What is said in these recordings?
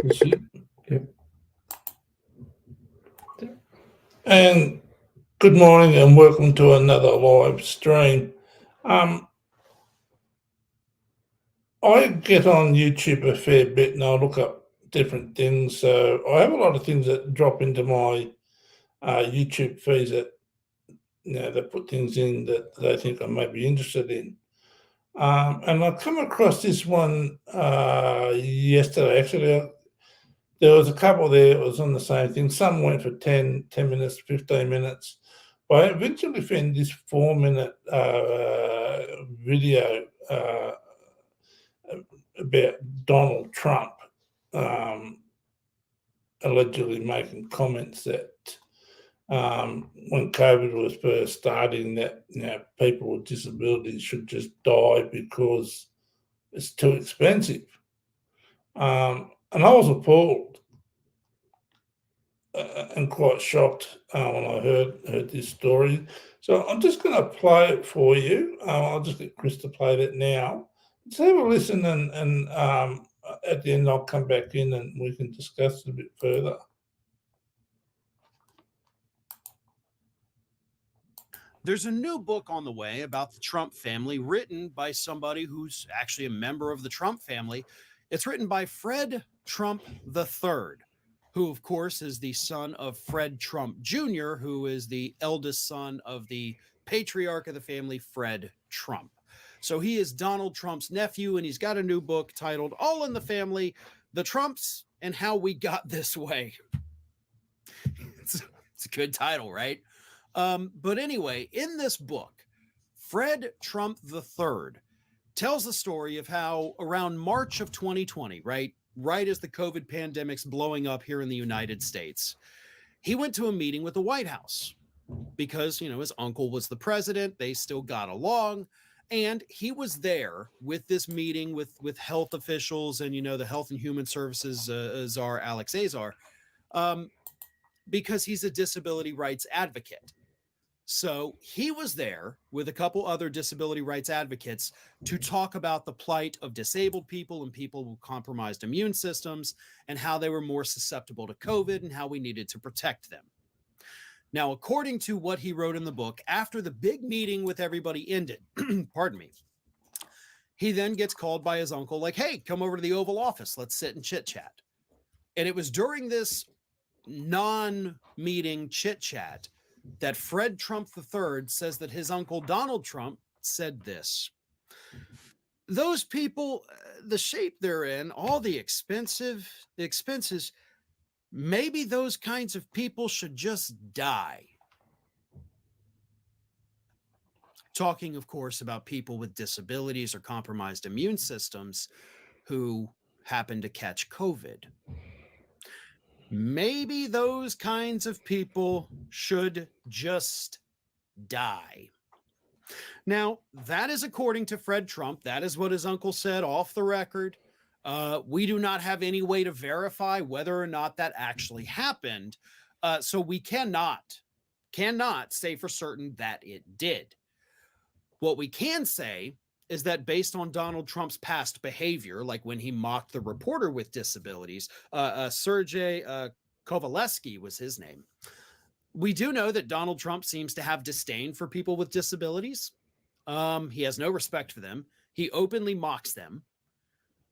Yep. And good morning and welcome to another live stream. Um, I get on YouTube a fair bit and I look up different things. So I have a lot of things that drop into my YouTube feeds that they put things in that they think I may be interested in. And I come across this one yesterday. Actually, there was a couple there that was on the same thing. Some went for 10 minutes, 15 minutes. But I eventually found this 4 minute video about Donald Trump allegedly making comments that when COVID was first starting, that people with disabilities should just die because it's too expensive. And I was appalled and quite shocked when I heard this story. So I'm just going to play it for you. I'll just get Chris to play that now. Let's have a listen, and at the end I'll come back in and we can discuss it a bit further. There's a new book on the way about the Trump family written by somebody who's actually a member of the Trump family. It's written by Fred Trump III, who, of course, is the son of Fred Trump Jr., who is the eldest son of the patriarch of the family, Fred Trump. So he is Donald Trump's nephew, and he's got a new book titled All in the Family, The Trumps and How We Got This Way. It's a good title, right? But anyway, in this book, Fred Trump III tells the story of how around March of 2020, right as the COVID pandemic's blowing up here in the United States, he went to a meeting with the White House because, his uncle was the president. They still got along. And he was there with this meeting with health officials and, the Health and Human Services czar, Alex Azar, because he's a disability rights advocate. So he was there with a couple other disability rights advocates to talk about the plight of disabled people and people with compromised immune systems and how they were more susceptible to COVID and how we needed to protect them. Now, according to what he wrote in the book, after the big meeting with everybody ended, pardon me, he then gets called by his uncle like, hey, come over to the Oval Office. Let's sit and chit chat. And it was during this non-meeting chit chat that Fred Trump III says that his uncle Donald Trump said this. Those people, the shape they're in, all the expenses, maybe those kinds of people should just die. Talking, of course, about people with disabilities or compromised immune systems who happen to catch COVID. Maybe those kinds of people should just die. Now, that is according to Fred Trump. That is what his uncle said off the record. We do not have any way to verify whether or not that actually happened. So we cannot say for certain that it did. What we can say is that based on Donald Trump's past behavior, like when he mocked the reporter with disabilities, Sergei Kovaleski was his name. We do know that Donald Trump seems to have disdain for people with disabilities. He has no respect for them. He openly mocks them.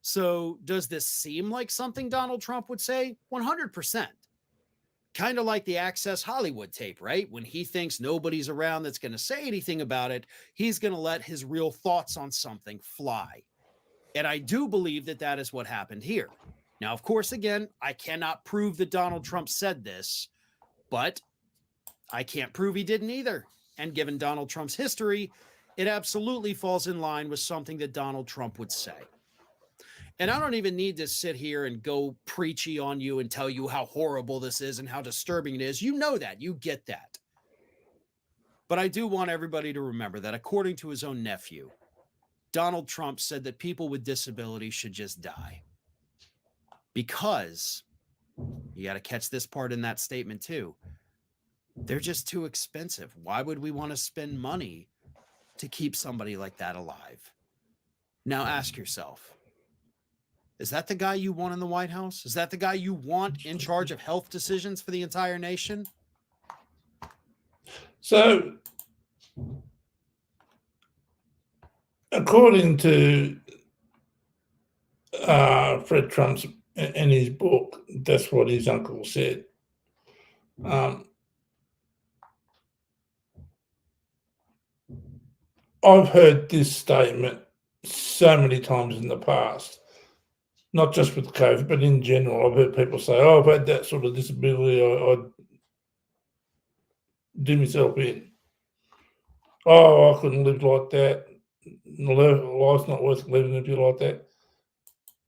So does this seem like something Donald Trump would say? 100%. Kind of like the Access Hollywood tape, right? When he thinks nobody's around that's going to say anything about it, he's going to let his real thoughts on something fly. And I do believe that that is what happened here. Now, of course, again, I cannot prove that Donald Trump said this, but I can't prove he didn't either. And given Donald Trump's history, it absolutely falls in line with something that Donald Trump would say. And I don't even need to sit here and go preachy on you and tell you how horrible this is and how disturbing it is. You know that. You get that. But I do want everybody to remember that according to his own nephew, Donald Trump said that people with disabilities should just die. Because, you got to catch this part in that statement too, they're just too expensive. Why would we want to spend money to keep somebody like that alive? Now ask yourself, Is that the guy you want in the White House? Is that the guy you want in charge of health decisions for the entire nation? So, according to Fred Trump's in his book, that's what his uncle said. I've heard this statement so many times in the past, not just with COVID, but in general. I've heard people say, "Oh, I've had that sort of disability. I do myself in. Oh, I couldn't live like that. Life's not worth living if you're like that."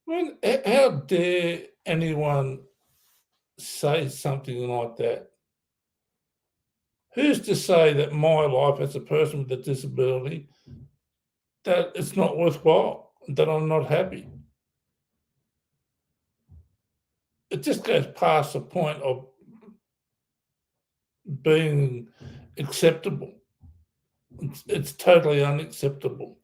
I mean, how dare anyone say something like that? Who's to say that my life as a person with a disability, that it's not worthwhile, that I'm not happy? It just goes past the point of being acceptable. It's totally unacceptable.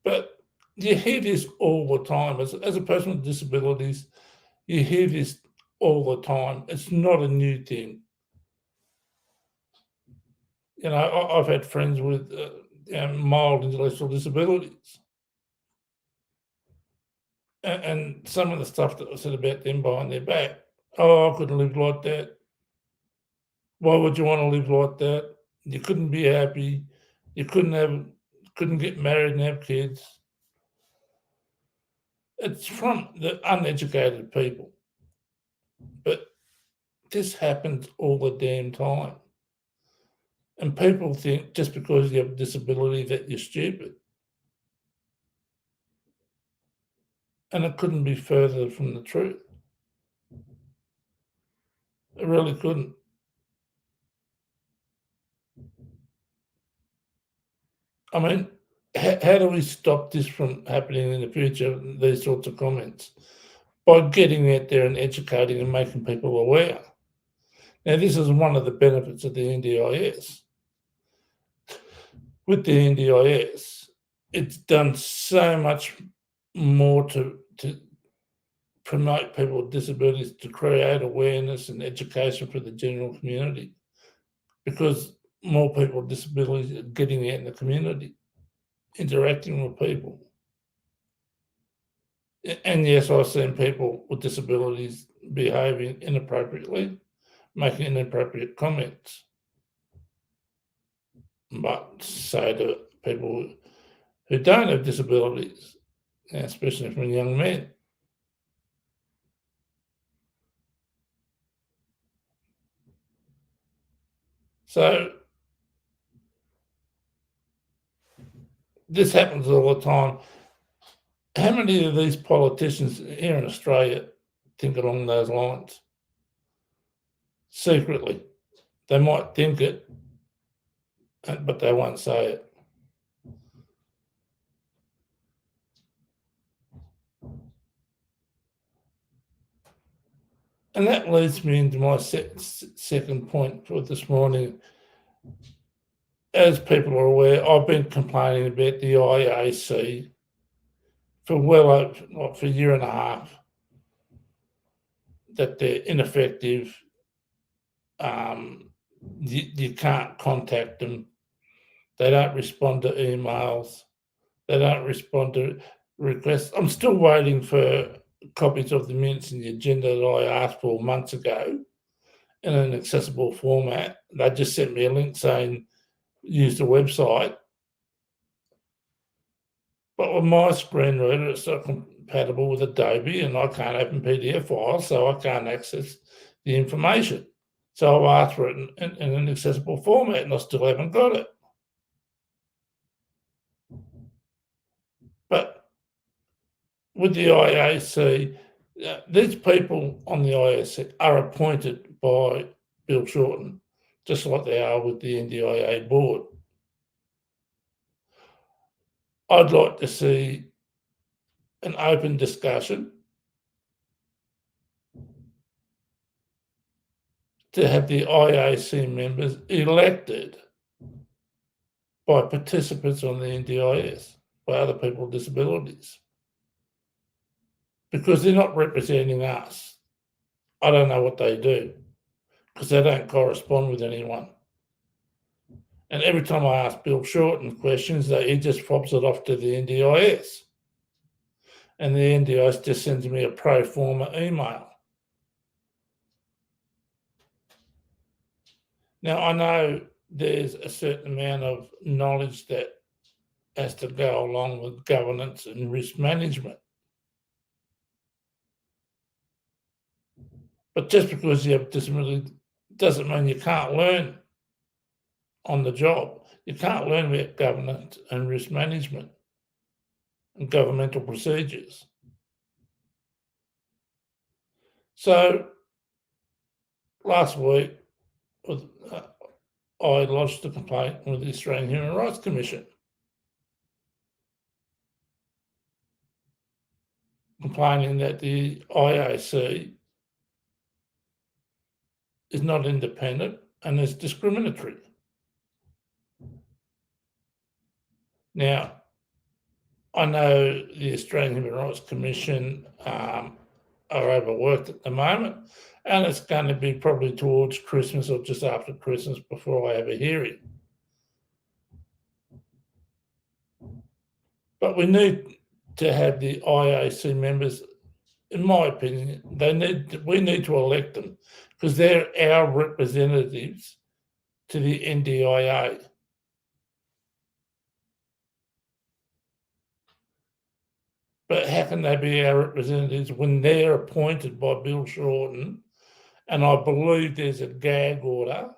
But you hear this all the time. As a person with disabilities, you hear this all the time. It's not a new thing. You know, I've had friends with mild intellectual disabilities. And some of the stuff that was said about them behind their back, oh, I couldn't live like that. Why would you want to live like that? You couldn't be happy. You couldn't get married and have kids. It's from the uneducated people. But this happens all the damn time. And people think just because you have a disability that you're stupid. And it couldn't be further from the truth. It really couldn't. I mean, how do we stop this from happening in the future, these sorts of comments? By getting out there and educating and making people aware. Now, this is one of the benefits of the NDIS. With the NDIS, it's done so much more to promote people with disabilities, to create awareness and education for the general community, because more people with disabilities are getting out in the community, interacting with people. And yes, I've seen people with disabilities behaving inappropriately, making inappropriate comments. But so do people who don't have disabilities, especially from young men. So this happens all the time. How many of these politicians here in Australia think along those lines? Secretly. They might think it, but they won't say it. And that leads me into my second point for this morning. As people are aware, I've been complaining about the IAC for a year and a half, that they're ineffective. You can't contact them. They don't respond to emails. They don't respond to requests. I'm still waiting for copies of the minutes and the agenda that I asked for months ago in an accessible format. They just sent me a link saying, use the website. But with my screen reader, it's not compatible with Adobe, and I can't open PDF files, so I can't access the information. So I've asked for it in an accessible format, and I still haven't got it. But with the IAC, these people on the IAC are appointed by Bill Shorten, just like they are with the NDIA board. I'd like to see an open discussion, to have the IAC members elected by participants on the NDIS, by other people with disabilities. because they're not representing us. I don't know what they do because they don't correspond with anyone. And every time I ask Bill Shorten questions, he just fobs it off to the NDIS. And the NDIS just sends me a pro forma email. Now, I know there's a certain amount of knowledge that has to go along with governance and risk management. But just because you have a disability doesn't mean you can't learn on the job. You can't learn about governance and risk management and governmental procedures. So last week, I lodged a complaint with the Australian Human Rights Commission, complaining that the IAC is not independent and is discriminatory. Now, I know the Australian Human Rights Commission are overworked at the moment, and it's going to be probably towards Christmas or just after Christmas before I have a hearing. But we need to have the IAC members, in my opinion, we need to elect them because they're our representatives to the NDIA. But how can they be our representatives when they're appointed by Bill Shorten? And I believe there's a gag order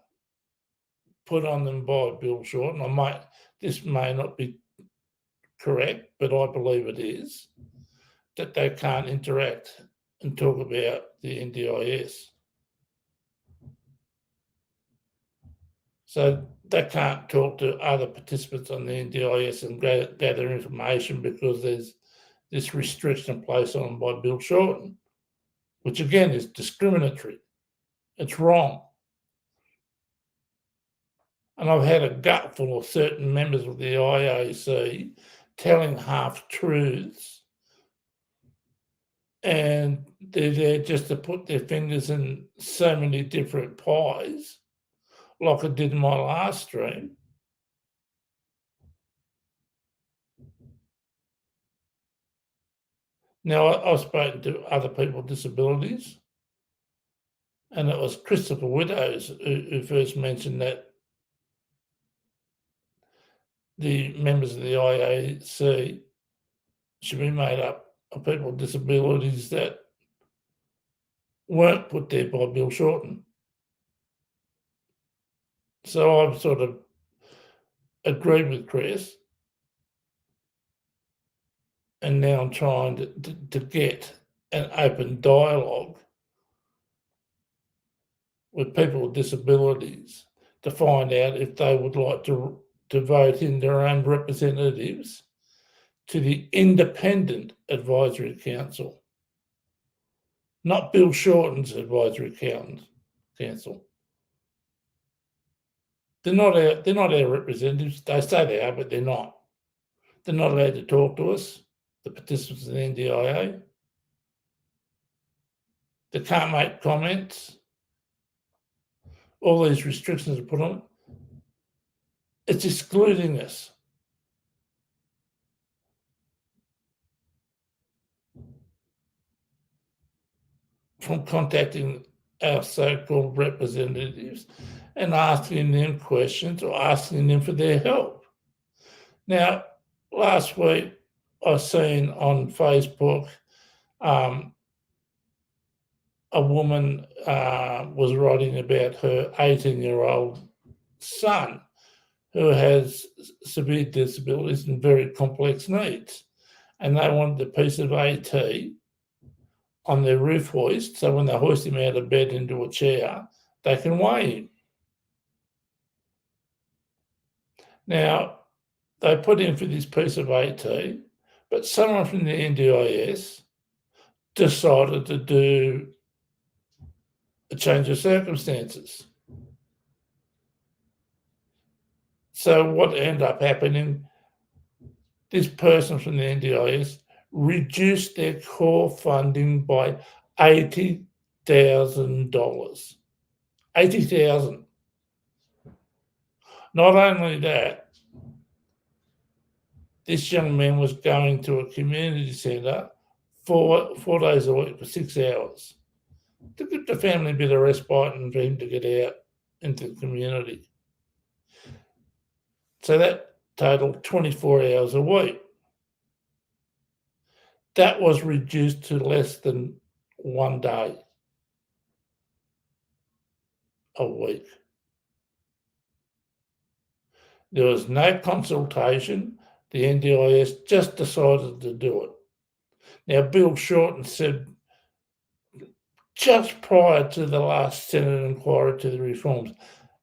put on them by Bill Shorten. This may not be correct, but I believe it is, that they can't interact and talk about the NDIS. So they can't talk to other participants on the NDIS and gather information because there's this restriction placed on them by Bill Shorten, which again is discriminatory. It's wrong. And I've had a gutful of certain members of the IAC telling half-truths, and they're there just to put their fingers in so many different pies, like I did in my last stream. Now, I've spoken to other people with disabilities, and it was Christopher Widows who first mentioned that the members of the IAC should be made up of people with disabilities that weren't put there by Bill Shorten. So I've sort of agreed with Chris, and now I'm trying to get an open dialogue with people with disabilities to find out if they would like to vote in their own representatives to the Independent Advisory Council, not Bill Shorten's Advisory Council. They're not our representatives. They say they are, but they're not. They're not allowed to talk to us, the participants in the NDIA. They can't make comments. All these restrictions are put on it. It's excluding us. From contacting our so-called representatives and asking them questions or asking them for their help. Now, last week I seen on Facebook a woman was writing about her 18-year-old son who has severe disabilities and very complex needs. And they wanted a piece of AT on their roof hoist, so when they hoist him out of bed into a chair, they can weigh him. Now, they put in for this piece of AT, but someone from the NDIS decided to do a change of circumstances. So what ended up happening, this person from the NDIS reduced their core funding by $80,000. 80,000. Not only that, this young man was going to a community centre 4 days a week for 6 hours to give the family a bit of respite and for him to get out into the community. So that totaled 24 hours a week. That was reduced to less than 1 day a week. There was no consultation. The NDIS just decided to do it. Now, Bill Shorten said just prior to the last Senate inquiry to the reforms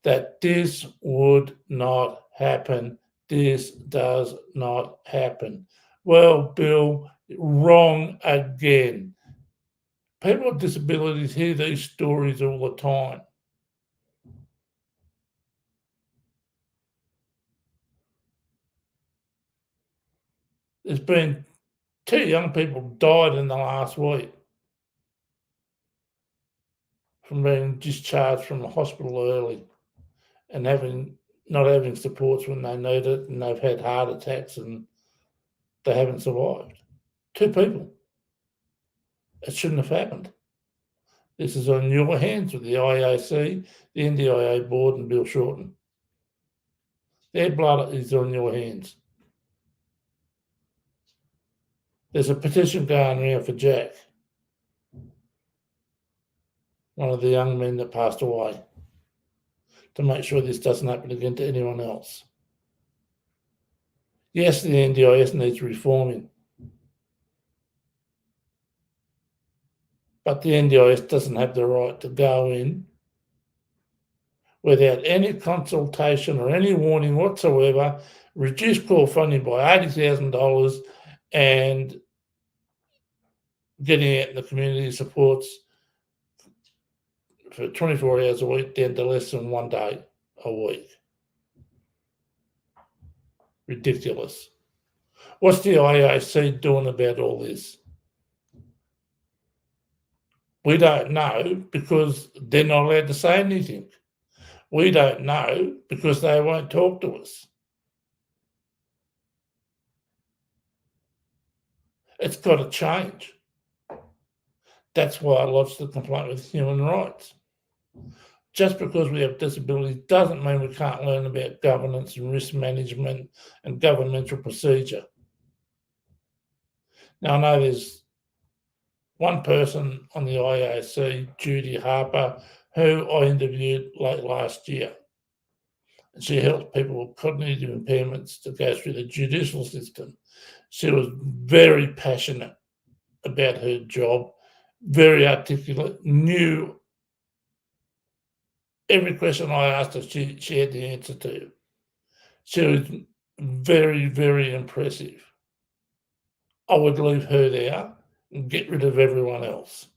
that this would not happen. This does not happen. Well, Bill, wrong again. People with disabilities hear these stories all the time. There's been 2 young people died in the last week from being discharged from the hospital early and not having supports when they need it, and they've had heart attacks and they haven't survived. 2 people. It shouldn't have happened. This is on your hands with the IAC, the NDIA board, and Bill Shorten. Their blood is on your hands. There's a petition going around for Jack, one of the young men that passed away, to make sure this doesn't happen again to anyone else. Yes, the NDIS needs reforming, but the NDIS doesn't have the right to go in without any consultation or any warning whatsoever, reduce core funding by $80,000 and getting out in the community supports for 24 hours a week down to less than 1 day a week. Ridiculous. What's the IAC doing about all this? We don't know because they're not allowed to say anything. We don't know because they won't talk to us. It's got to change. That's why I lodged the complaint with Human Rights. Just because we have disabilities doesn't mean we can't learn about governance and risk management and governmental procedure. Now, I know there's one person on the IAC, Judy Harper, who I interviewed late last year. And she helped people with cognitive impairments to go through the judicial system. She was very passionate about her job, very articulate, knew every question I asked her, she had the answer to. She was very, very impressive. I would leave her there and get rid of everyone else.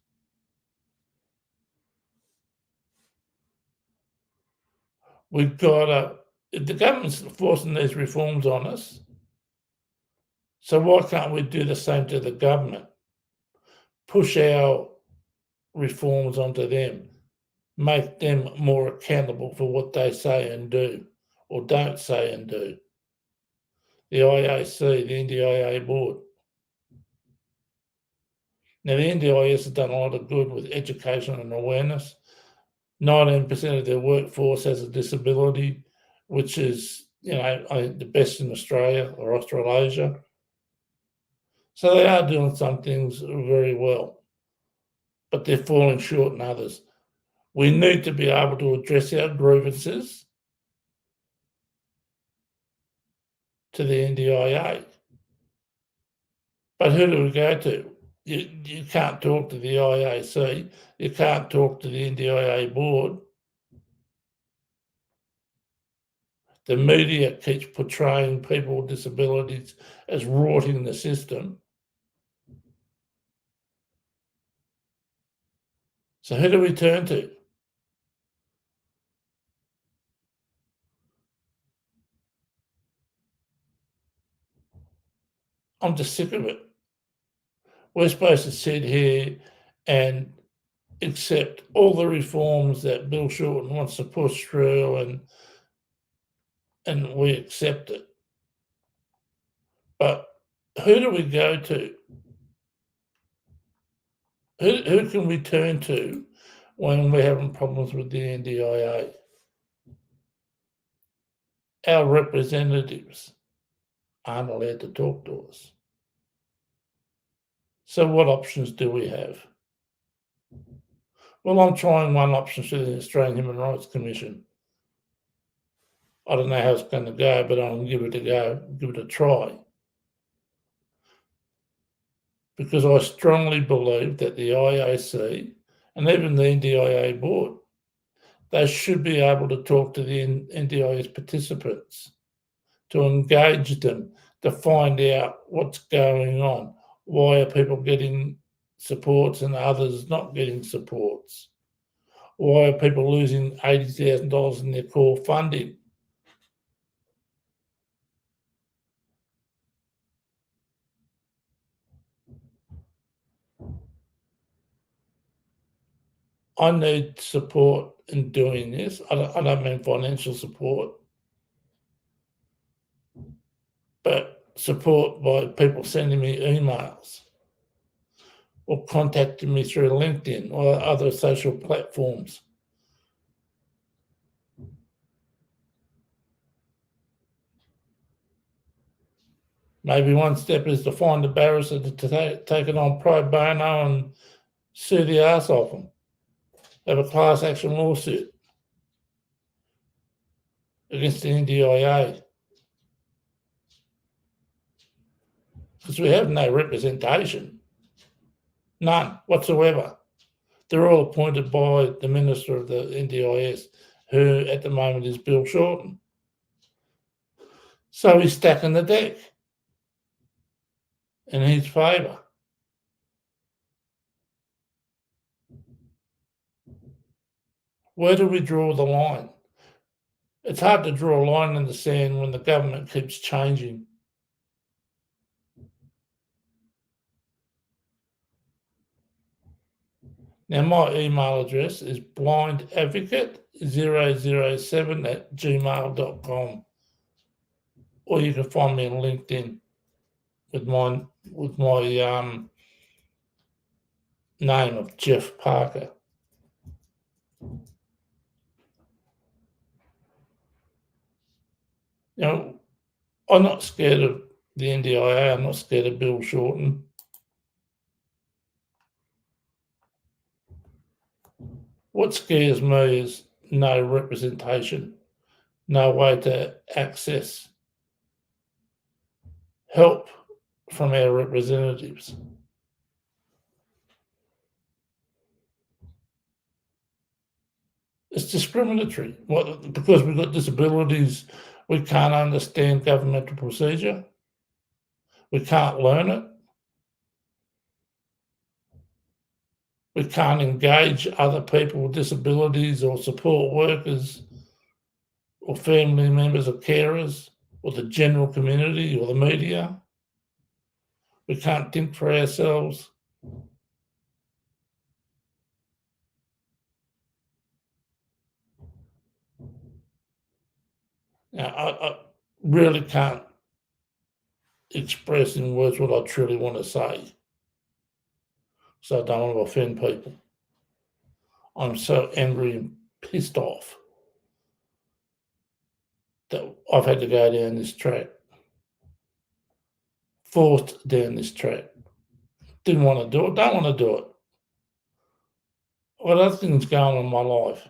We've got the government's forcing these reforms on us. So why can't we do the same to the government? Push our reforms onto them, make them more accountable for what they say and do, or don't say and do. The IAC, the NDIA board. Now, the NDIS has done a lot of good with education and awareness. 19% of their workforce has a disability, which is, I think the best in Australia or Australasia. So they are doing some things very well, but they're falling short in others. We need to be able to address our grievances to the NDIA. But who do we go to? You can't talk to the IAC. You can't talk to the NDIA board. The media keeps portraying people with disabilities as rotting the system. So who do we turn to? I'm just sick of it. We're supposed to sit here and accept all the reforms that Bill Shorten wants to push through, and we accept it. But who do we go to? Who can we turn to when we're having problems with the NDIA? Our representatives aren't allowed to talk to us. So what options do we have? Well, I'm trying one option through the Australian Human Rights Commission. I don't know how it's going to go, but I'm going to give it a go, give it a try. Because I strongly believe that the IAC and even the NDIA board, they should be able to talk to the NDIA's participants, to engage them, to find out what's going on. Why are people getting supports and others not getting supports? Why are people losing $80,000 in their core funding? I need support in doing this. I don't mean financial support, but support by people sending me emails or contacting me through LinkedIn or other social platforms. Maybe one step is to find a barrister to take it on pro bono and sue the arse off them. Have a class action lawsuit against the NDIA. Because we have no representation. None whatsoever. They're all appointed by the Minister of the NDIS, who at the moment is Bill Shorten. So he's stacking the deck in his favour. Where do we draw the line? It's hard to draw a line in the sand when the government keeps changing. Now, my email address is blindadvocate007@gmail.com, or you can find me on LinkedIn with my name of Jeff Parker. You know, I'm not scared of the NDIA. I'm not scared of Bill Shorten. What scares me is no representation, no way to access help from our representatives. It's discriminatory. Because we've got disabilities, we can't understand governmental procedure. We can't learn it. We can't engage other people with disabilities or support workers or family members or carers or the general community or the media. We can't think for ourselves. Now, I really can't express in words what I truly want to say, so I don't want to offend people. I'm so angry and pissed off that I've had to go down this track, forced down this track. Didn't want to do it, don't want to do it. I've got other things going on in my life.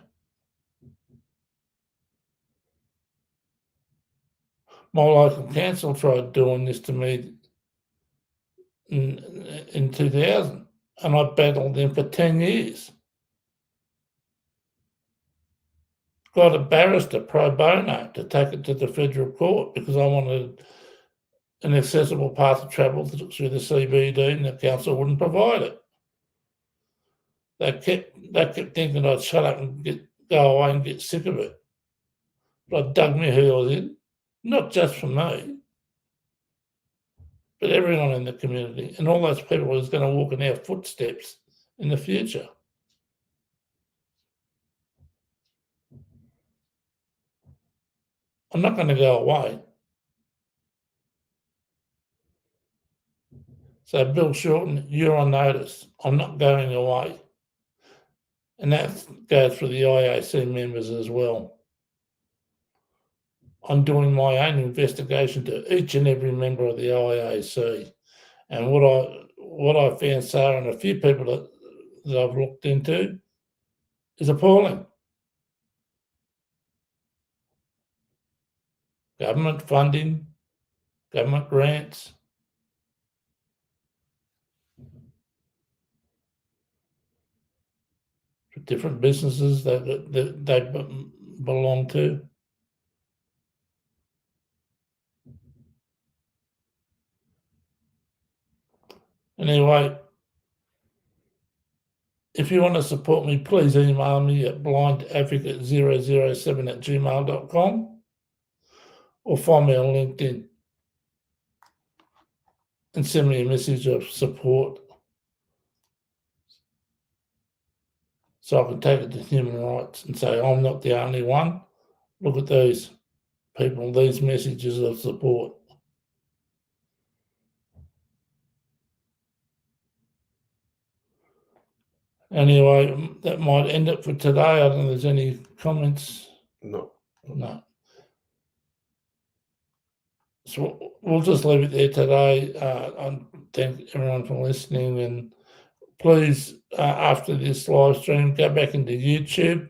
My local council tried doing this to me in 2000, and I battled them for 10 years. Got a barrister pro bono to take it to the federal court because I wanted an accessible path of travel through the CBD, and the council wouldn't provide it. They kept thinking I'd shut up and go away and get sick of it. But I dug my heels in, not just for me, but everyone in the community and all those people who's going to walk in our footsteps in the future. I'm not going to go away. So, Bill Shorten, you're on notice. I'm not going away. And that goes for the IAC members as well. I'm doing my own investigation to each and every member of the IAC. And what I found, Sarah, and a few people that I've looked into is appalling. Government funding, government grants, for different businesses that they belong to. Anyway, if you want to support me, please email me at blindadvocate007@gmail.com or find me on LinkedIn and send me a message of support so I can take it to Human Rights and say, I'm not the only one. Look at these people, these messages of support. Anyway, that might end it for today. I don't know if there's any comments. No. So we'll just leave it there today. I thank everyone for listening, and please, after this live stream, go back into YouTube,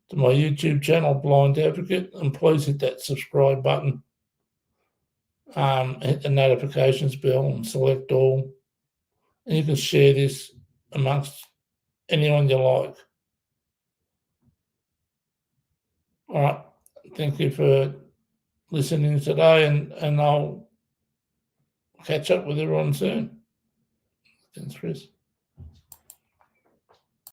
to my YouTube channel, Blind Advocate, and please hit that subscribe button. Hit the notifications bell and select all. And you can share this amongst anyone you like. All right. Thank you for listening today, and I'll catch up with everyone soon. Thanks, Chris.